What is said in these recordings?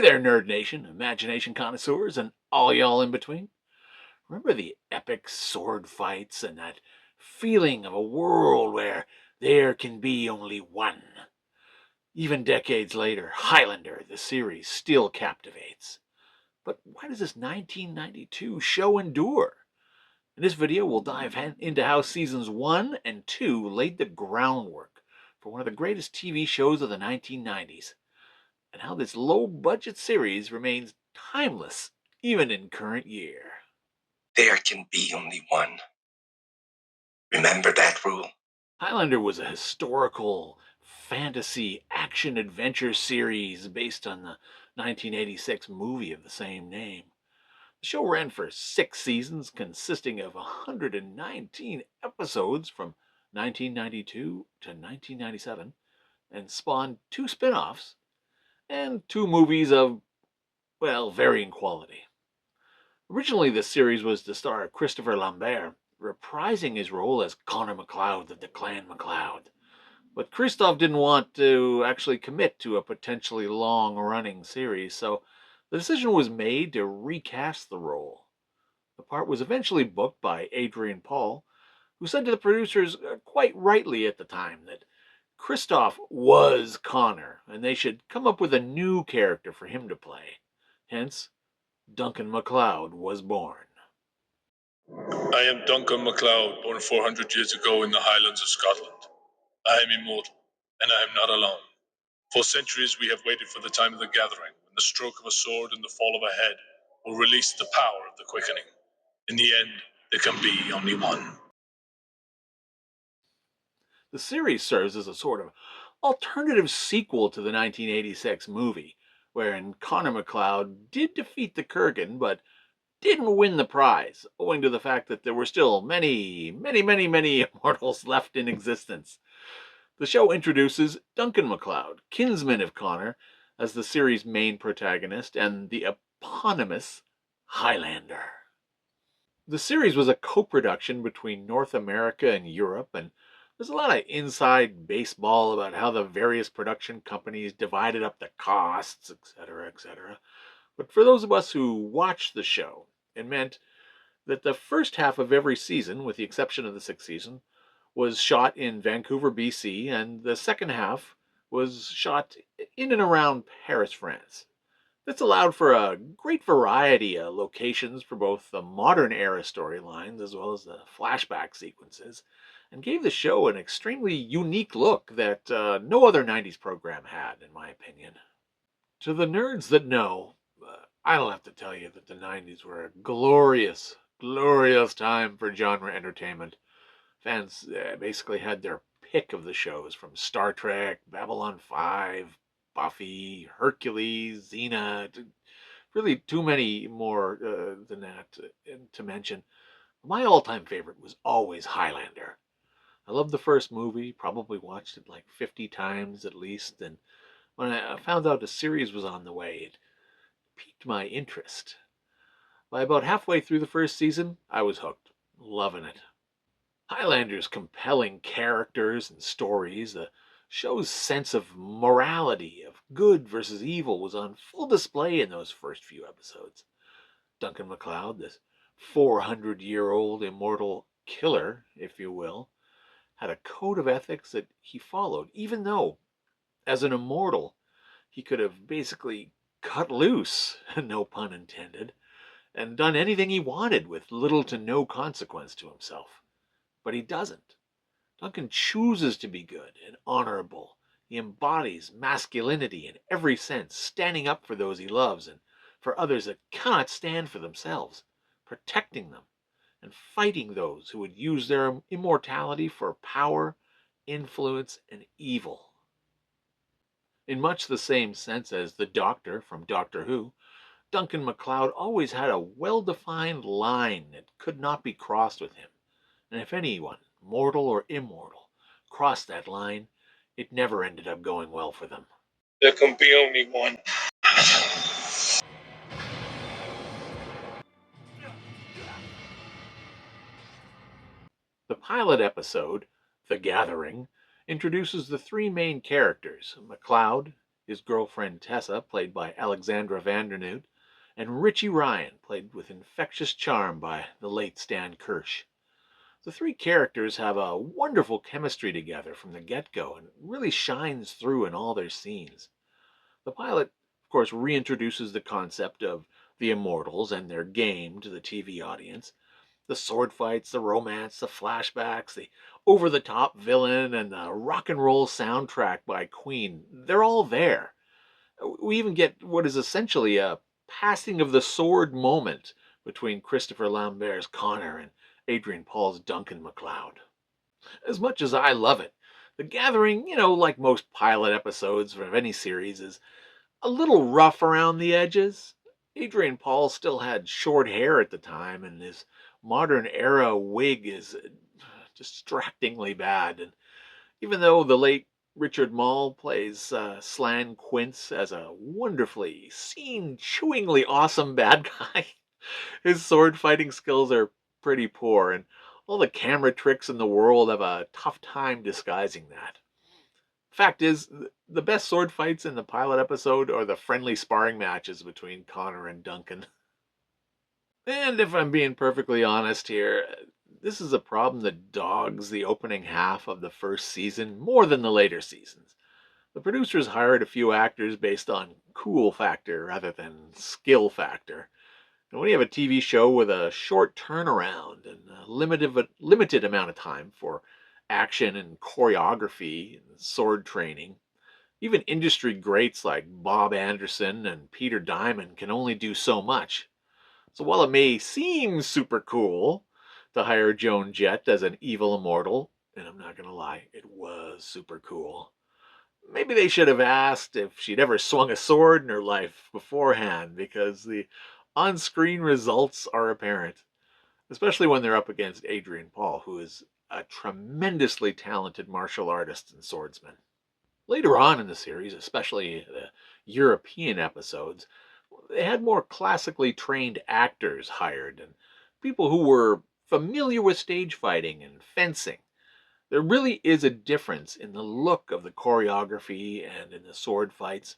there, Nerd Nation, imagination connoisseurs, and all y'all in between. Remember the epic sword fights and that feeling of a world where there can be only one? Even decades later, Highlander, the series, still captivates. But why does this 1992 show endure? In this video, we'll dive into how seasons 1 and 2 laid the groundwork for one of the greatest TV shows of the 1990s, and how this low-budget series remains timeless even in current year. There can be only one. Remember that rule? Highlander was a historical fantasy action-adventure series based on the 1986 movie of the same name. The show ran for 6 seasons, consisting of 119 episodes from 1992 to 1997, and spawned 2 spin-offs and 2 movies of, well, varying quality. Originally, this series was to star Christopher Lambert, reprising his role as Connor MacLeod of the Clan MacLeod. But Christoph didn't want to actually commit to a potentially long-running series, so the decision was made to recast the role. The part was eventually booked by Adrian Paul, who said to the producers, quite rightly at the time, that Christoph was Connor, and they should come up with a new character for him to play. Hence, Duncan MacLeod was born. I am Duncan MacLeod, born 400 years ago in the Highlands of Scotland. I am immortal, and I am not alone. For centuries we have waited for the time of the gathering, when the stroke of a sword and the fall of a head will release the power of the quickening. In the end, there can be only one. The series serves as a sort of alternative sequel to the 1986 movie, wherein Connor MacLeod did defeat the Kurgan, but didn't win the prize, owing to the fact that there were still many immortals left in existence. The show introduces Duncan MacLeod, kinsman of Connor, as the series' main protagonist, and the eponymous Highlander. The series was a co-production between North America and Europe, and there's a lot of inside baseball about how the various production companies divided up the costs, etc., etc. But for those of us who watched the show, it meant that the first half of every season, with the exception of the 6th season, was shot in Vancouver, BC, and the second half was shot in and around Paris, France. This allowed for a great variety of locations for both the modern era storylines as well as the flashback sequences, and gave the show an extremely unique look that no other 90s program had, in my opinion. To the nerds that know, I don't have to tell you that the 90s were a glorious, glorious time for genre entertainment. Fans basically had their pick of the shows, from Star Trek, Babylon 5, Buffy, Hercules, Xena, really too many more than that to mention. My all-time favorite was always Highlander. I loved the first movie, probably watched it like 50 times at least, and when I found out a series was on the way, it piqued my interest. By about halfway through the first season, I was hooked, loving it. Highlander's compelling characters and stories, the show's sense of morality, of good versus evil, was on full display in those first few episodes. Duncan MacLeod, this 400-year-old immortal killer, if you will, had a code of ethics that he followed, even though, as an immortal, he could have basically cut loose, no pun intended, and done anything he wanted with little to no consequence to himself. But he doesn't. Duncan chooses to be good and honorable. He embodies masculinity in every sense, standing up for those he loves and for others that cannot stand for themselves, protecting them, and fighting those who would use their immortality for power, influence, and evil. In much the same sense as the Doctor from Doctor Who, Duncan MacLeod always had a well-defined line that could not be crossed with him. And if anyone, mortal or immortal, crossed that line, it never ended up going well for them. There can be only one. The pilot episode, The Gathering, introduces the 3 main characters, MacLeod, his girlfriend Tessa, played by Alexandra Vandernoot, and Richie Ryan, played with infectious charm by the late Stan Kirsch. The three characters have a wonderful chemistry together from the get-go, and it really shines through in all their scenes. The pilot, of course, reintroduces the concept of the immortals and their game to the TV audience. The sword fights, the romance, the flashbacks, the over-the-top villain, and the rock and roll soundtrack by Queen, they're all there. We even get what is essentially a passing of the sword moment between Christopher Lambert's Connor and Adrian Paul's Duncan MacLeod. As much as I love it, The Gathering, like most pilot episodes of any series, is a little rough around the edges. Adrian Paul still had short hair at the time, and his modern era wig is distractingly bad. And even though the late Richard Mall plays Slan Quince as a wonderfully scene-chewingly awesome bad guy, his sword fighting skills are pretty poor, and all the camera tricks in the world have a tough time disguising that. Fact is, the best sword fights in the pilot episode are the friendly sparring matches between Connor and Duncan. And if I'm being perfectly honest here, this is a problem that dogs the opening half of the first season more than the later seasons. The producers hired a few actors based on cool factor rather than skill factor. And when you have a TV show with a short turnaround and a limited amount of time for action and choreography and sword training, even industry greats like Bob Anderson and Peter Diamond can only do so much. So while it may seem super cool to hire Joan Jett as an evil immortal, and I'm not going to lie, it was super cool. Maybe they should have asked if she'd ever swung a sword in her life beforehand, because the on-screen results are apparent, especially when they're up against Adrian Paul, who is a tremendously talented martial artist and swordsman. Later on in the series, especially the European episodes, they had more classically trained actors hired and people who were familiar with stage fighting and fencing. There really is a difference in the look of the choreography and in the sword fights.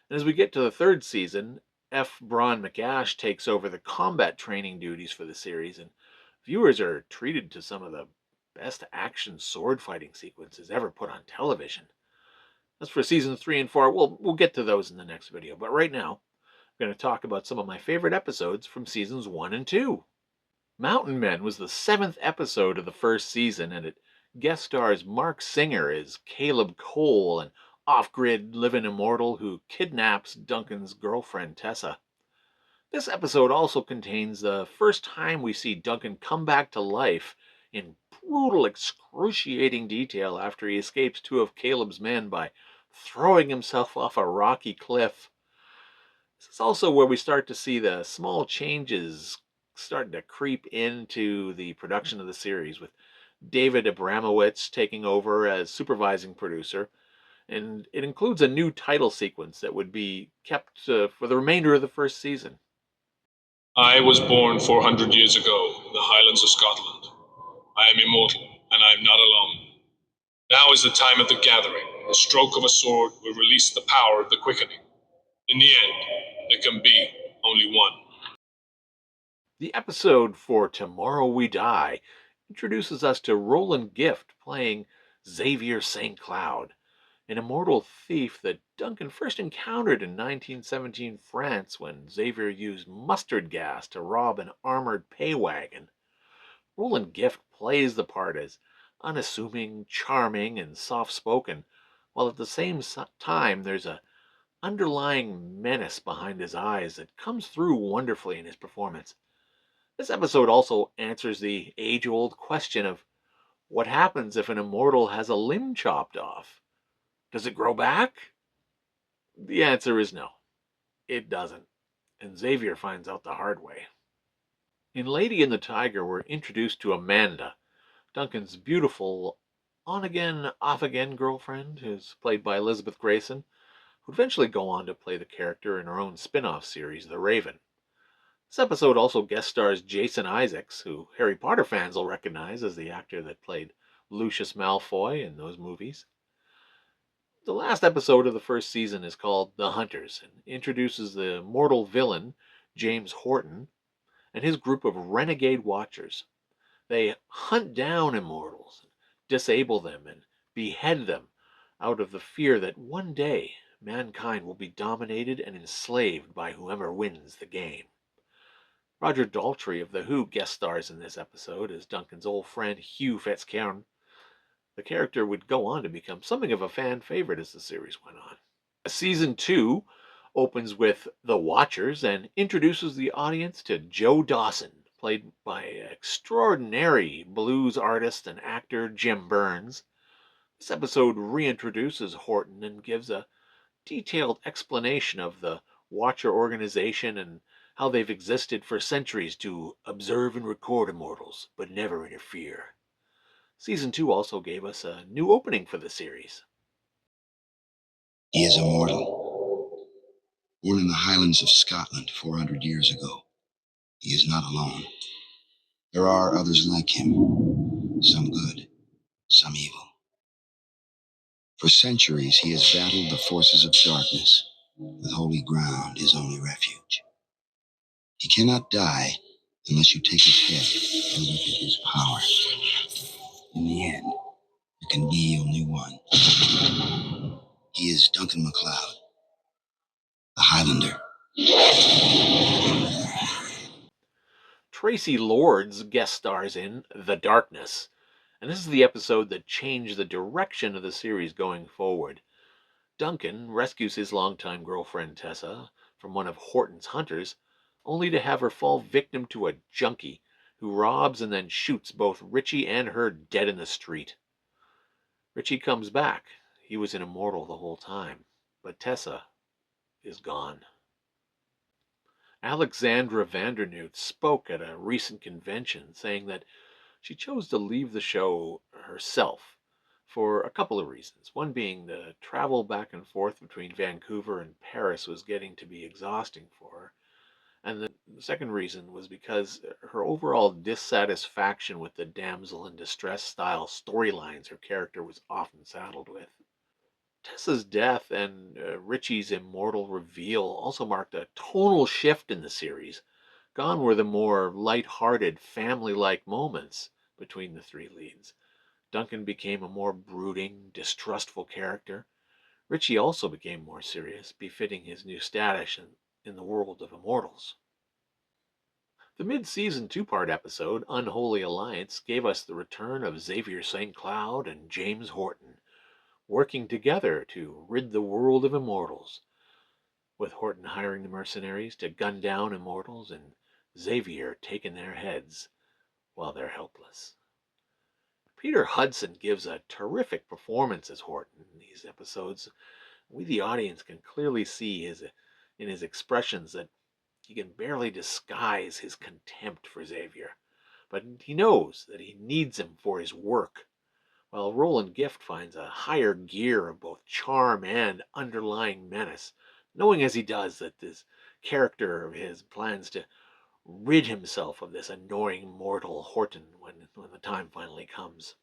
And as we get to the third season, F. Braun McAsh takes over the combat training duties for the series, and viewers are treated to some of the best action sword fighting sequences ever put on television. As for seasons 3 and 4, we'll get to those in the next video, but right now, I'm going to talk about some of my favorite episodes from seasons 1 and 2. Mountain Men was the 7th episode of the first season, and it guest stars Mark Singer as Caleb Cole, an off-grid living immortal who kidnaps Duncan's girlfriend Tessa. This episode also contains the first time we see Duncan come back to life in brutal, excruciating detail after he escapes two of Caleb's men by throwing himself off a rocky cliff. This is also where we start to see the small changes starting to creep into the production of the series, with David Abramowitz taking over as supervising producer, and it includes a new title sequence that would be kept for the remainder of the first season. I was born 400 years ago in the Highlands of Scotland. I am immortal, and I am not alone. Now is the time of the gathering. The stroke of a sword will release the power of the quickening. In the end, there can be only one. The episode for Tomorrow We Die introduces us to Roland Gift playing Xavier St. Cloud, an immortal thief that Duncan first encountered in 1917 France when Xavier used mustard gas to rob an armored pay wagon. Roland Gift plays the part as unassuming, charming, and soft-spoken, while at the same time there's a underlying menace behind his eyes that comes through wonderfully in his performance. This episode also answers the age-old question of what happens if an immortal has a limb chopped off? Does it grow back? The answer is no, it doesn't, and Xavier finds out the hard way. In Lady and the Tiger, we're introduced to Amanda, Duncan's beautiful on-again, off-again girlfriend, who's played by Elizabeth Grayson, who would eventually go on to play the character in her own spin-off series, The Raven. This episode also guest stars Jason Isaacs, who Harry Potter fans will recognize as the actor that played Lucius Malfoy in those movies. The last episode of the first season is called The Hunters and introduces the mortal villain, James Horton, and his group of renegade watchers. They hunt down immortals, disable them, and behead them out of the fear that one day mankind will be dominated and enslaved by whoever wins the game. Roger Daltrey of The Who guest stars in this episode as Duncan's old friend Hugh Fitzcairn. The character would go on to become something of a fan favorite as the series went on. Season 2 opens with The Watchers and introduces the audience to Joe Dawson, played by extraordinary blues artist and actor Jim Burns. This episode reintroduces Horton and gives a detailed explanation of the Watcher organization and how they've existed for centuries to observe and record immortals, but never interfere. Season 2 also gave us a new opening for the series. He is immortal. Born in the Highlands of Scotland 400 years ago, he is not alone. There are others like him, some good, some evil. For centuries, he has battled the forces of darkness, with holy ground his only refuge. He cannot die unless you take his head and look at his power. In the end, there can be only one. He is Duncan MacLeod, the Highlander. Tracy Lords guest stars in The Darkness, and this is the episode that changed the direction of the series going forward. Duncan rescues his longtime girlfriend Tessa from one of Horton's hunters, only to have her fall victim to a junkie who robs and then shoots both Richie and her dead in the street. Richie comes back. He was an immortal the whole time, but Tessa is gone. Alexandra Vandernoot spoke at a recent convention saying that she chose to leave the show herself for a couple of reasons. One being the travel back and forth between Vancouver and Paris was getting to be exhausting for her. And the second reason was because her overall dissatisfaction with the damsel in distress style storylines her character was often saddled with. Tessa's death and Richie's immortal reveal also marked a tonal shift in the series. Gone were the more light-hearted, family-like moments between the three leads. Duncan became a more brooding, distrustful character. Richie also became more serious, befitting his new status in the world of immortals. The mid-season two-part episode, Unholy Alliance, gave us the return of Xavier St. Cloud and James Horton, working together to rid the world of immortals, with Horton hiring the mercenaries to gun down immortals and Xavier taking their heads while they're helpless. Peter Hudson gives a terrific performance as Horton in these episodes. We, the audience, can clearly see in his expressions that he can barely disguise his contempt for Xavier, but he knows that he needs him for his work, while Roland Gift finds a higher gear of both charm and underlying menace, knowing as he does that this character of his plans to rid himself of this annoying mortal Horton when the time finally comes.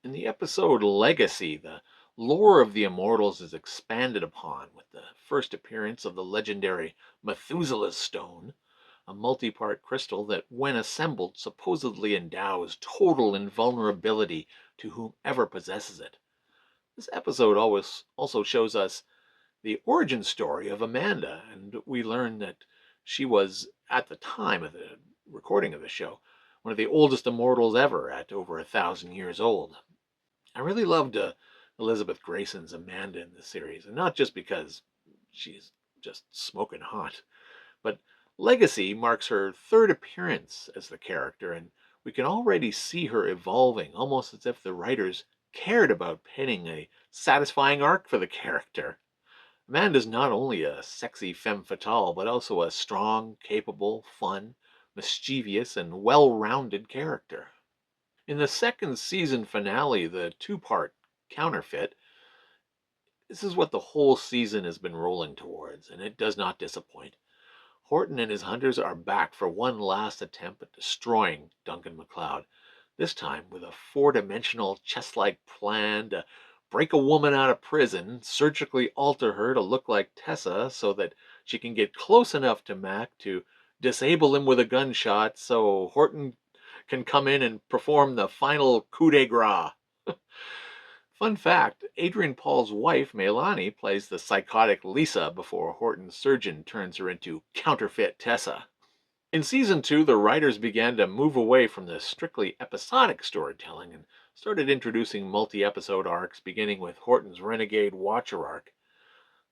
In the episode Legacy, the lore of the Immortals is expanded upon with the first appearance of the legendary Methuselah's Stone, a multi-part crystal that, when assembled, supposedly endows total invulnerability to whomever possesses it. This episode also shows us the origin story of Amanda, and we learn that she was, at the time of the recording of the show, one of the oldest immortals ever at over 1,000 years old. I really loved Elizabeth Grayson's Amanda in this series, and not just because she's just smoking hot, but Legacy marks her third appearance as the character, and we can already see her evolving, almost as if the writers cared about penning a satisfying arc for the character. Amanda's not only a sexy femme fatale, but also a strong, capable, fun, mischievous, and well-rounded character. In the second season finale, the two-part Counterfeit, this is what the whole season has been rolling towards, and it does not disappoint. Horton and his hunters are back for one last attempt at destroying Duncan MacLeod, this time with a four-dimensional chess-like plan to break a woman out of prison, surgically alter her to look like Tessa so that she can get close enough to Mac to disable him with a gunshot so Horton can come in and perform the final coup de grace. Fun fact, Adrian Paul's wife, Melanie, plays the psychotic Lisa before Horton's surgeon turns her into counterfeit Tessa. In season 2, the writers began to move away from the strictly episodic storytelling and started introducing multi-episode arcs, beginning with Horton's Renegade Watcher arc.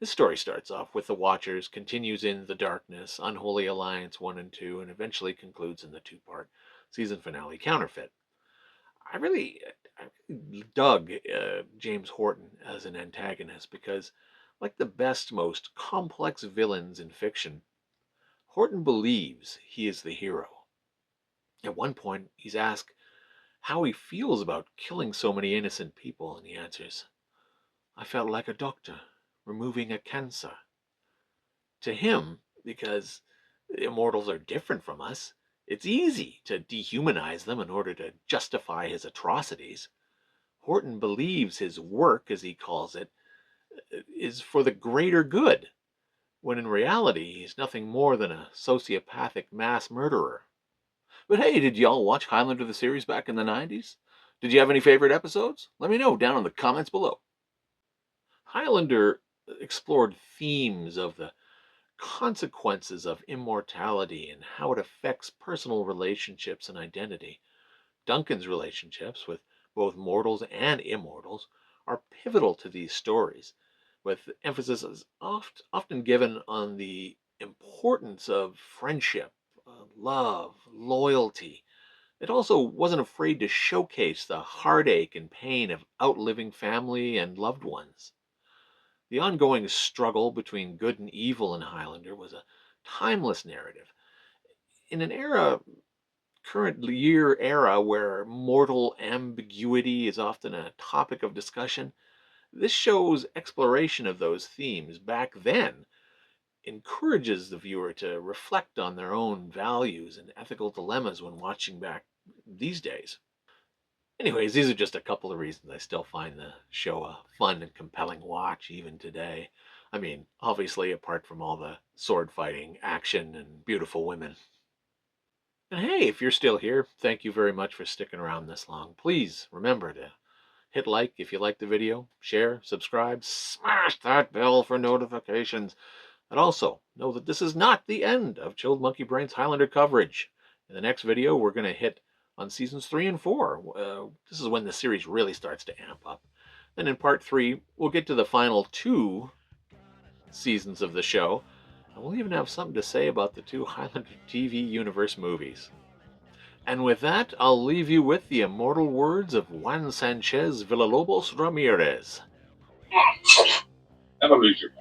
This story starts off with the Watchers, continues in The Darkness, Unholy Alliance 1 and 2, and eventually concludes in the two-part season finale, Counterfeit. I really dug James Horton as an antagonist because, like the best, most complex villains in fiction, Horton believes he is the hero. At one point, he's asked how he feels about killing so many innocent people, and he answers, "I felt like a doctor removing a cancer." To him, because immortals are different from us, it's easy to dehumanize them in order to justify his atrocities. Horton believes his work, as he calls it, is for the greater good, when in reality he's nothing more than a sociopathic mass murderer. But hey, did y'all watch Highlander the series back in the 90s? Did you have any favorite episodes? Let me know down in the comments below. Highlander explored themes of the consequences of immortality and how it affects personal relationships and identity. Duncan's relationships with both mortals and immortals are pivotal to these stories, with emphasis often given on the importance of friendship, love, loyalty. It also wasn't afraid to showcase the heartache and pain of outliving family and loved ones. The ongoing struggle between good and evil in Highlander was a timeless narrative. In an current year era where mortal ambiguity is often a topic of discussion, this show's exploration of those themes back then encourages the viewer to reflect on their own values and ethical dilemmas when watching back these days. Anyways, these are just a couple of reasons I still find the show a fun and compelling watch even today. I mean, obviously, apart from all the sword fighting, action, and beautiful women. And hey, if you're still here, thank you very much for sticking around this long. Please remember to hit like if you like the video, share, subscribe, smash that bell for notifications. And also, know that this is not the end of Chilled Monkey Brain's Highlander coverage. In the next video, we're going to hit on seasons 3 and 4. This is when the series really starts to amp up. Then in part 3, we'll get to the final 2 seasons of the show, and we'll even have something to say about the 2 Highlander TV universe movies. And with that, I'll leave you with the immortal words of Juan Sanchez Villalobos Ramirez. Have a leisure.